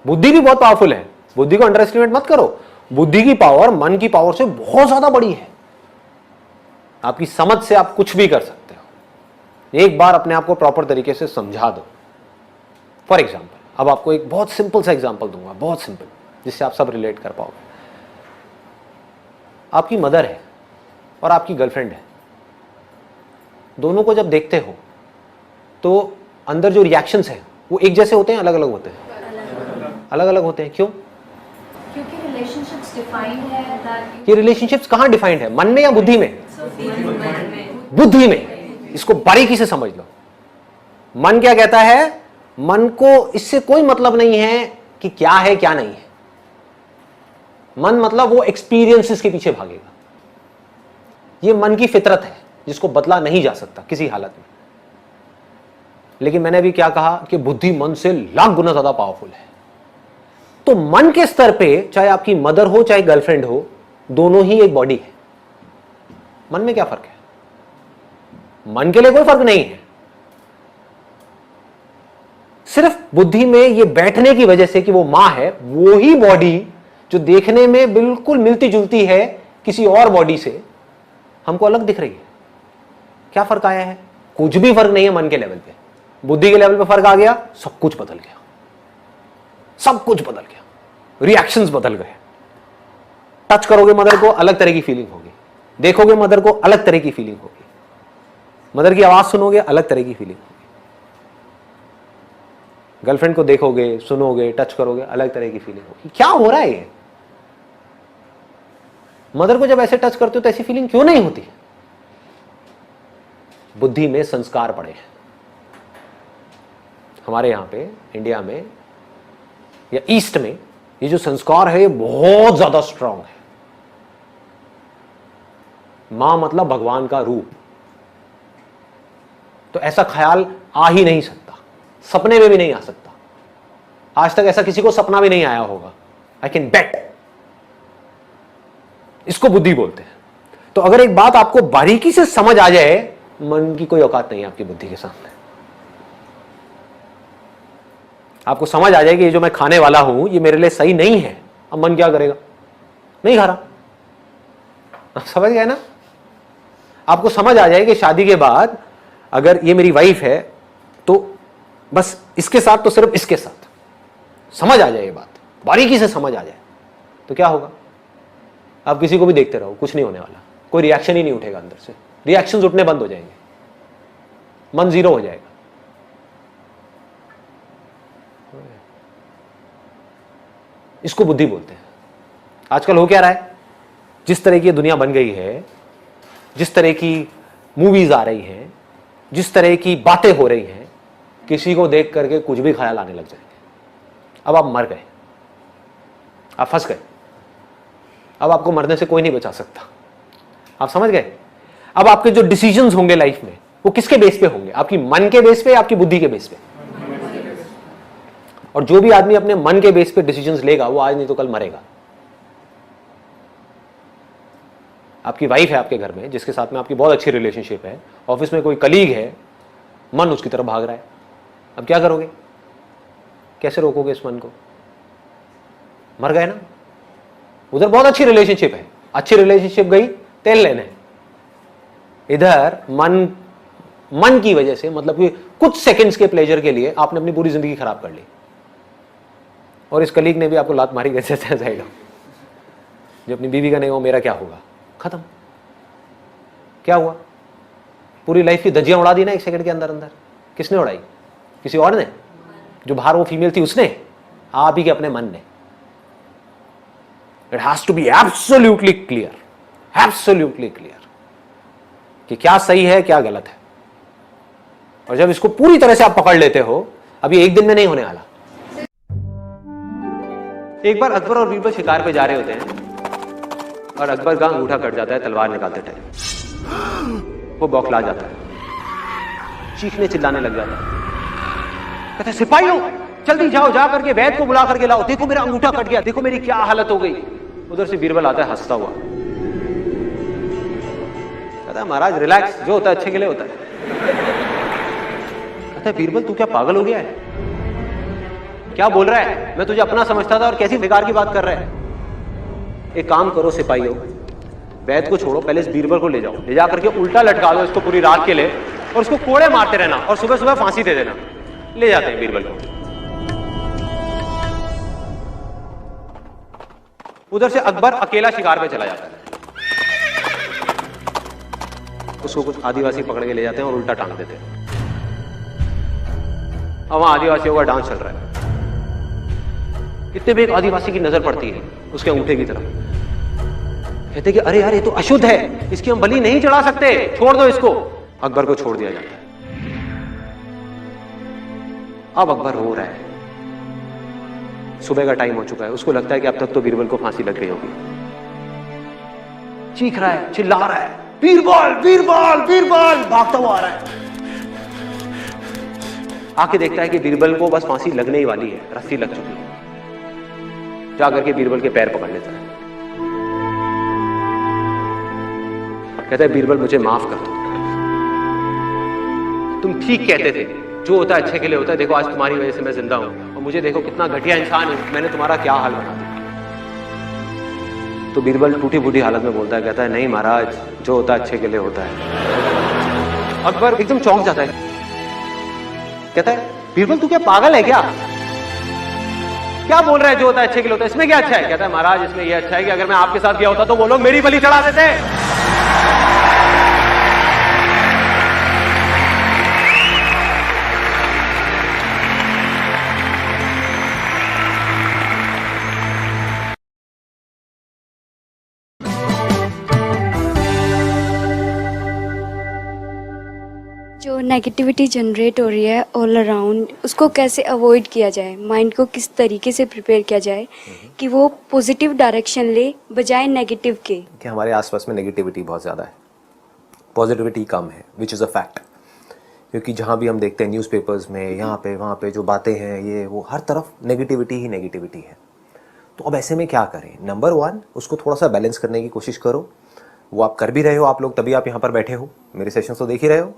बुद्धि भी बहुत पावरफुल है, बुद्धि को अंडर एस्टिमेट मत करो। बुद्धि की पावर मन की पावर से बहुत ज्यादा बड़ी है। आपकी समझ से आप कुछ भी कर सकते हो, एक बार अपने आप को प्रॉपर तरीके से समझा दो। फॉर एग्जाम्पल, अब आपको एक बहुत सिंपल सा एग्जाम्पल दूंगा, बहुत सिंपल, जिससे आप सब रिलेट कर पाओगे। आपकी मदर है और आपकी गर्लफ्रेंड है, दोनों को जब देखते हो तो अंदर जो रिएक्शंस हैं वो एक जैसे होते हैं, अलग अलग होते हैं? अलग अलग होते हैं। क्यों? क्योंकि रिलेशनशिप्स डिफाइंड है। ये रिलेशनशिप्स कहाँ डिफाइंड है, मन में या बुद्धि में? बुद्धि में। इसको बारीकी से समझ लो। मन क्या कहता है? मन को इससे कोई मतलब नहीं है कि क्या है क्या नहीं है। मन मतलब वो एक्सपीरियंसेस के पीछे भागेगा। ये मन की फितरत है जिसको बदला नहीं जा सकता किसी हालत में। लेकिन मैंने अभी क्या कहा कि बुद्धि मन से लाख गुना ज्यादा पावरफुल है। तो मन के स्तर पे चाहे आपकी मदर हो चाहे गर्लफ्रेंड हो, दोनों ही एक बॉडी है। मन में क्या फर्क है? मन के लिए कोई फर्क नहीं है। सिर्फ बुद्धि में ये बैठने की वजह से कि वो मां है, वो ही बॉडी जो देखने में बिल्कुल मिलती जुलती है किसी और बॉडी से, हमको अलग दिख रही है। क्या फर्क आया है? कुछ भी फर्क नहीं है। मन के लेवल पे, बुद्धि के लेवल पे फर्क आ गया, सब कुछ बदल गया, सब कुछ बदल गया, रिएक्शंस बदल गए। टच करोगे मदर को, अलग तरह की फीलिंग होगी। देखोगे मदर को, अलग तरह की फीलिंग होगी। मदर की आवाज सुनोगे, अलग तरह की फीलिंग होगी। गर्लफ्रेंड को देखोगे, सुनोगे, टच करोगे, अलग तरह की फीलिंग होगी। क्या हो रहा है ये? मदर को जब ऐसे टच करते हो तो ऐसी फीलिंग क्यों नहीं होती? बुद्धि में संस्कार पड़े हैं। हमारे यहां पे इंडिया में या ईस्ट में ये जो संस्कार है ये बहुत ज्यादा स्ट्रांग है। मां मतलब भगवान का रूप, तो ऐसा ख्याल आ ही नहीं सकता, सपने में भी नहीं आ सकता। आज तक ऐसा किसी को सपना भी नहीं आया होगा, आई कैन बेट। इसको बुद्धि बोलते हैं। तो अगर एक बात आपको बारीकी से समझ आ जाए, मन की कोई औकात नहीं है आपकी बुद्धि के सामने। आपको समझ आ जाए कि ये जो मैं खाने वाला हूं ये मेरे लिए सही नहीं है, अब मन क्या करेगा? नहीं खा रहा। समझ गए ना? आपको समझ आ जाए कि शादी के बाद अगर ये मेरी वाइफ है तो बस इसके साथ तो सिर्फ इसके साथ, समझ आ जाए ये बात, बारीकी से समझ आ जाए, तो क्या होगा? आप किसी को भी देखते रहो, कुछ नहीं होने वाला, कोई रिएक्शन ही नहीं उठेगा अंदर से। रिएक्शंस उठने बंद हो जाएंगे, मन जीरो हो जाएगा। इसको बुद्धि बोलते हैं। आजकल हो क्या रहा है? जिस तरह की दुनिया बन गई है, जिस तरह की मूवीज आ रही हैं, जिस तरह की बातें हो रही हैं, किसी को देख करके कुछ भी ख्याल आने लग जाएंगे। अब आप मर गए, आप फंस गए, अब आपको मरने से कोई नहीं बचा सकता। आप समझ गए? अब आपके जो डिसीजंस होंगे लाइफ में वो किसके बेस पे होंगे? आपकी मन के बेस पे या आपकी बुद्धि के बेस पे? और जो भी आदमी अपने मन के बेस पे डिसीजंस लेगा वो आज नहीं तो कल मरेगा। आपकी वाइफ है आपके घर में जिसके साथ में आपकी बहुत अच्छी रिलेशनशिप है, ऑफिस में कोई कलीग है, मन उसकी तरफ भाग रहा है, अब क्या करोगे? कैसे रोकोगे इस मन को? मर गए ना। उधर बहुत अच्छी रिलेशनशिप है, अच्छी रिलेशनशिप गई तेल लेने, इधर मन की वजह से, मतलब कि कुछ सेकंड्स के प्लेजर के लिए आपने अपनी पूरी जिंदगी खराब कर ली। और इस कलीग ने भी आपको लात मारी, कैसे जाएगा? जो अपनी बीवी का नहीं हो, मेरा क्या होगा? खत्म। क्या हुआ? पूरी लाइफ की धज्जियां उड़ा दी ना एक सेकंड के अंदर अंदर। किसने उड़ाई? किसी और ने? जो बाहर वो फीमेल थी उसने? आप ही के अपने मन ने। It has to be absolutely clear, absolutely clear कि क्या सही है क्या गलत है। और जब इसको पूरी तरह से आप पकड़ लेते हो, अभी एक दिन में नहीं होने वाला। एक बार अकबर और बीरबल शिकार पे जा रहे होते हैं और अकबर का अंगूठा कट जाता है तलवार निकालते टाइम। वो बौखला जाता है, चीखने चिल्लाने लग जाता है, कहता है सिपाहियों जल्दी जाओ, जा करके वैद्य को बुला करके लाओ, देखो मेरा अंगूठा कट गया, देखो मेरी क्या हालत हो गई। उधर से बीरबल आता है हंसता हुआ, कहता है महाराज रिलैक्स, जो होता है अच्छे के लिए होता है। कहता है बीरबल तू क्या पागल हो गया है? क्या बोल रहा है? मैं तुझे अपना समझता था और कैसी बेकार की बात कर रहा है। एक काम करो सिपाहियों, वैद को छोड़ो, पहले इस बीरबल को ले जाओ, ले जा करके उल्टा लटका दो इसको पूरी रात के लिए और उसको कोड़े मारते रहना और सुबह सुबह फांसी दे देना। ले जाते हैं बीरबल को। उधर से अकबर अकेला शिकार पे चला जाता है, उसको कुछ आदिवासी पकड़ के ले जाते हैं और उल्टा टांग देते हैं। अब वहां आदिवासियों का डांस चल रहा है। इतने में एक आदिवासी की नजर पड़ती है उसके अंगूठे की तरफ। कहते कि अरे यार ये तो अशुद्ध है, इसकी हम बलि नहीं चढ़ा सकते, छोड़ दो इसको। अकबर को छोड़ दिया जाता है। अब अकबर रो रहा है, सुबह का टाइम हो चुका है, उसको लगता है कि अब तक तो बीरबल को फांसी लग गई होगी। चीख रहा है, चिल्ला रहा है, बीरबल बीरबल बीरबल, भागता हुआ आ रहा है। आके देखता है कि बीरबल को बस फांसी लगने ही वाली है, रस्सी लग चुकी है। जाकर के बीरबल के पैर पकड़ लेता है, कहता है बीरबल मुझे माफ कर दो, तुम ठीक कहते थे, जो होता है अच्छे के लिए होता है। देखो आज तुम्हारी वजह से मैं जिंदा हूं और मुझे देखो कितना घटिया इंसान हूं, मैंने तुम्हारा क्या हाल बना दिया। तो बीरबल टूटी फूटी हालत में बोलता है, कहता है नहीं महाराज, जो होता है अच्छे के लिए होता है। अकबर एकदम चौंक जाता है, कहता है बीरबल तू क्या पागल है क्या बोल रहा है जो होता है अच्छे के लिए होता है, इसमें क्या अच्छा है? कहता है महाराज इसमें यह अच्छा है कि अगर मैं आपके साथ गया होता तो वो लोग मेरी बलि चढ़ा देते। जो नेगेटिविटी जनरेट हो रही है ऑल अराउंड, उसको कैसे अवॉइड किया जाए? माइंड को किस तरीके से प्रिपेयर किया जाए कि वो पॉजिटिव डायरेक्शन ले बजाय नेगेटिव के? कि हमारे आसपास में नेगेटिविटी बहुत ज़्यादा है, पॉजिटिविटी कम है, विच इज़ अ फैक्ट। क्योंकि जहाँ भी हम देखते हैं न्यूज़पेपर्स में, यहाँ पे वहाँ पे जो बातें हैं, ये वो हर तरफ नेगेटिविटी ही नेगेटिविटी है। तो अब ऐसे में क्या करें? नंबर 1, उसको थोड़ा सा बैलेंस करने की कोशिश करो। वो आप कर भी रहे हो आप लोग, तभी आप यहाँ पर बैठे हो, मेरे सेशंस तो देख ही रहे हो।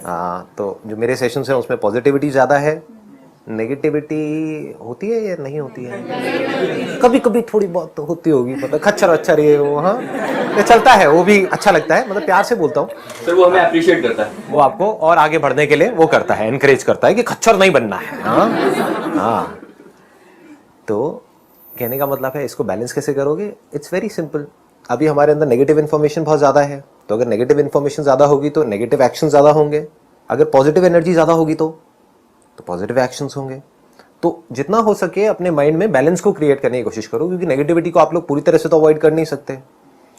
हाँ, तो जो मेरे सेशंस हैं उसमें पॉजिटिविटी ज़्यादा है, नेगेटिविटी होती है या नहीं होती है? कभी कभी थोड़ी बहुत तो होती होगी, मतलब खच्चर वच्चर ये वो, हाँ ये चलता है, वो भी अच्छा लगता है, मतलब प्यार से बोलता हूँ सर, वो हमें अप्रिशिएट करता है, वो आपको और आगे बढ़ने के लिए वो करता है, एनकरेज करता है कि खच्चर नहीं बनना है। हाँ हाँ, तो कहने का मतलब है इसको बैलेंस कैसे करोगे? It's very simple. अभी हमारे अंदर नेगेटिव इन्फॉर्मेशन बहुत ज़्यादा है, तो अगर नेगेटिव इन्फॉर्मेशन ज़्यादा होगी तो नेगेटिव एक्शन ज़्यादा होंगे। अगर पॉजिटिव एनर्जी ज़्यादा होगी तो पॉजिटिव एक्शंस होंगे। तो जितना हो सके अपने माइंड में बैलेंस को क्रिएट करने की कोशिश करो, क्योंकि नेगेटिविटी को आप लोग पूरी तरह से तो अवॉइड कर नहीं सकते।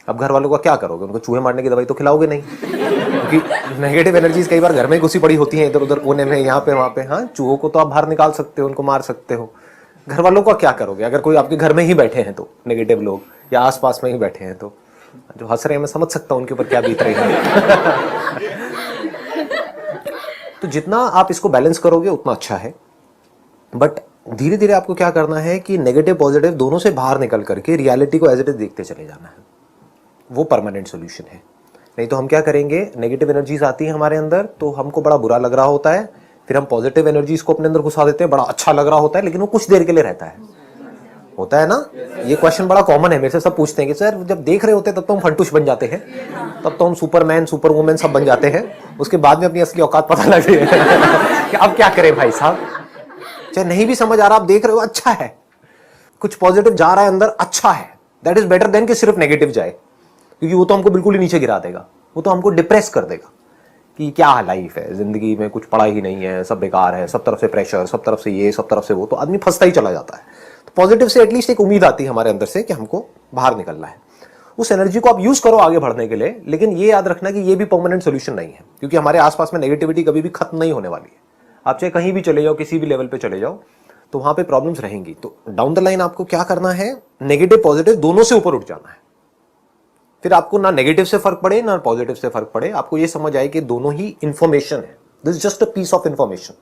अब घर वालों का क्या करोगे? उनको चूहे मारने की दवाई तो खिलाओगे नहीं, क्योंकि नेगेटिव एनर्जीज कई बार घर में घुसी पड़ी होती हैं, इधर उधर कोने में, यहाँ पे वहाँ पे। हाँ, चूहों को तो आप बाहर निकाल सकते हो, उनको मार सकते हो। घर वालों का क्या करोगे अगर कोई आपके घर में ही बैठे हैं तो, नेगेटिव लोग, या आसपास में ही बैठे हैं तो? जो हंस रहे हैं मैं समझ सकता हूं उनके ऊपर क्या बीत रही है। तो जितना आप इसको बैलेंस करोगे उतना अच्छा है। बट धीरे धीरे आपको क्या करना है कि नेगेटिव पॉजिटिव दोनों से बाहर निकल करके रियलिटी को एज इट इज देखते चले जाना है। वो परमानेंट सोल्यूशन है। नहीं तो हम क्या करेंगे, नेगेटिव एनर्जीज आती है हमारे अंदर तो हमको बड़ा बुरा लग रहा होता है, फिर हम पॉजिटिव एनर्जीज को अपने अंदर घुसा देते हैं, बड़ा अच्छा लग रहा होता है, लेकिन वो कुछ देर के लिए रहता होता है ना। ये क्वेश्चन बड़ा कॉमन है, मेरे से सब पूछते हैं कि सर जब देख रहे होते हैं तब तो हम फंटूश बन जाते हैं, तब तो हम सुपरमैन सुपर वुमेन सब बन जाते हैं, उसके बाद में अपनी असली औकात पता लग रही है कि अब क्या करें भाई साहब। चाहे नहीं भी समझ आ रहा, आप देख रहे हो अच्छा है, कुछ पॉजिटिव जा रहा है अंदर, अच्छा है, दैट इज बेटर देन कि सिर्फ नेगेटिव जाए, क्योंकि वो तो हमको बिल्कुल ही नीचे गिरा देगा, वो तो हमको डिप्रेस कर देगा कि क्या लाइफ है, जिंदगी में कुछ पड़ा ही नहीं है, सब बेकार है, सब तरफ से प्रेशर, सब तरफ से ये, सब तरफ से वो, तो आदमी फंसता ही चला जाता है। तो पॉजिटिव से एटलीस्ट एक उम्मीद आती है हमारे अंदर से कि हमको बाहर निकलना है। उस एनर्जी को आप यूज करो आगे बढ़ने के लिए, लेकिन ये याद रखना कि ये भी परमानेंट सोल्यूशन नहीं है, क्योंकि हमारे आसपास में नेगेटिविटी कभी भी खत्म नहीं होने वाली है। आप चाहे कहीं भी चले जाओ, किसी भी लेवल पे चले जाओ, तो वहां पे प्रॉब्लम्स रहेंगी। तो डाउन द लाइन आपको क्या करना है, नेगेटिव पॉजिटिव दोनों से ऊपर उठ जाना है। फिर आपको ना नेगेटिव से फर्क पड़े ना पॉजिटिव से फर्क पड़े, आपको ये समझ आए कि दोनों ही इंफॉर्मेशन है, this is just a piece of information,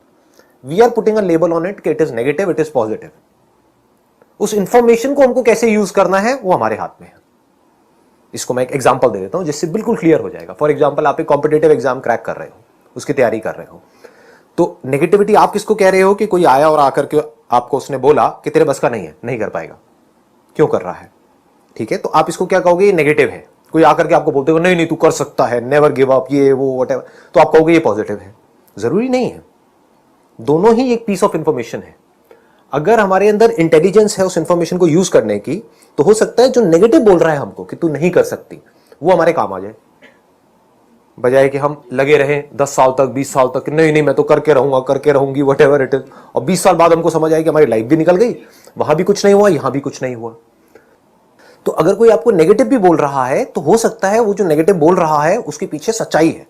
we are putting a label on it कि it is negative, it is positive. उस इंफॉर्मेशन को हमको कैसे यूज करना है वो हमारे हाथ में है। इसको मैं एक एग्जांपल दे देता हूं जिससे बिल्कुल क्लियर हो जाएगा। फॉर एग्जांपल, आप एक कॉम्पिटिटिव एग्जाम क्रैक कर रहे हो, उसकी तैयारी कर रहे हो, तो नेगेटिविटी आप किसको कह रहे हो कि कोई आया और आकर के आपको उसने बोला कि तेरे बस का नहीं है, नहीं कर पाएगा, क्यों कर रहा है, ठीक है, तो आप इसको क्या कहोगे, ये नेगेटिव है। कोई आकर के आपको बोलते हो नहीं नहीं तू कर सकता है, नेवर गिव अप, ये वो व्हाटएवर, तो आप कहोगे ये पॉजिटिव है। जरूरी नहीं है, दोनों ही एक पीस ऑफ इंफॉर्मेशन है। अगर हमारे अंदर इंटेलिजेंस है उस इंफॉर्मेशन को यूज करने की, तो हो सकता है जो नेगेटिव बोल रहा है हमको कि तू नहीं कर सकती, वो हमारे काम आ जाए, बजाय कि हम लगे रहें 10 साल तक 20 साल तक, नहीं नहीं मैं तो करके रहूंगा, करके रहूंगी, व्हाटएवर इट इज, और 20 साल बाद हमको समझ आए कि हमारी लाइफ भी निकल गई, वहां भी कुछ नहीं हुआ, यहां भी कुछ नहीं हुआ। तो अगर कोई आपको नेगेटिव भी बोल रहा है, तो हो सकता है वो जो नेगेटिव बोल रहा है उसके पीछे सच्चाई है,